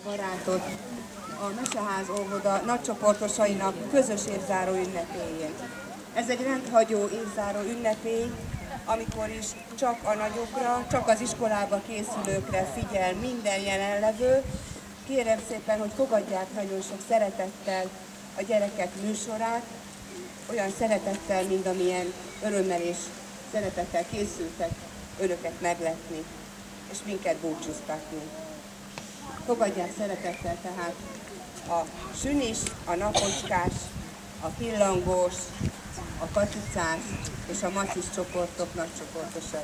barátot a Meseház óvoda nagycsoportosainak közös évzáró ünnepéjén. Ez egy rendhagyó évzáró ünnepély, amikor is csak a nagyokra, csak az iskolába készülőkre figyel minden jelenlevő. Kérem szépen, hogy fogadják nagyon sok szeretettel a gyerekek műsorát, olyan szeretettel, mint amilyen örömmel és szeretettel készültek önöket meglepni, és minket búcsúztatni. Fogadják szeretettel tehát a sünis, a napocskás, a pillangós, a katicás és a macis csoportok nagycsoportosai.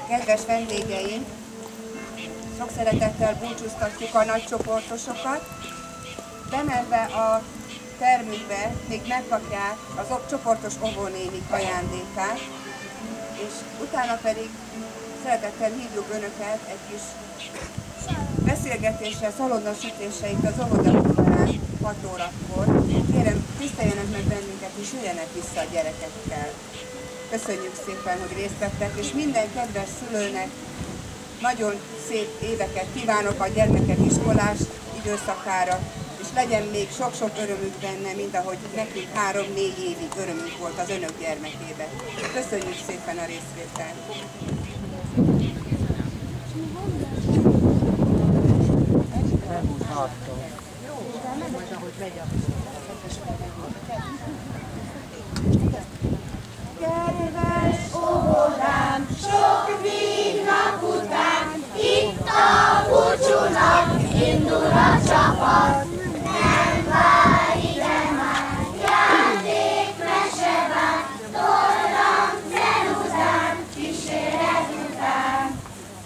Kedves vendégeim, sok szeretettel búcsúztatjuk a nagycsoportosokat. Bemenve a termünkbe még megkapják az csoportos óvónénik ajándékát, és utána pedig szeretettel hívjuk Önöket egy kis beszélgetésre, szalonnasütésre itt az óvodafutárán 6 órakor. Kérem, tiszteljenek meg bennünket, és jöjjenek vissza a gyerekekkel. Köszönjük szépen, hogy részt vettek, és minden kedves szülőnek nagyon szép éveket kívánok a gyermekek iskolás időszakára, és legyen még sok-sok örömük benne, mint ahogy nekünk 3-4 évig örömünk volt az Önök gyermekébe. Köszönjük szépen a részvételt! Kedves óvodám, sok vívnak után, itt a búcsúnak indul a csapat. Nem vár ide már, játék, mese vár, tollam, ceruzám, kíséret után.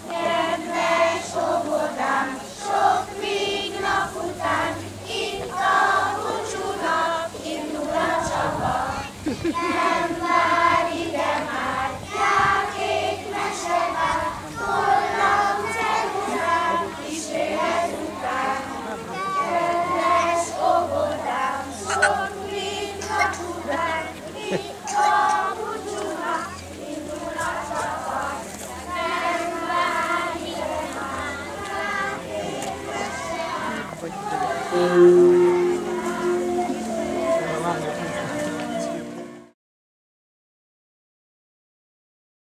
Kedves óvodám, sok vívnak után, itt a búcsúnak indul a csapat. Nem vár ide már, játék, mese vár, tollam, ceruzám, kíséret után. Kedves óvodám, sok vívnak után, itt a búcsúnak indul a csapat. Nem vár ide már, játék, mese vár,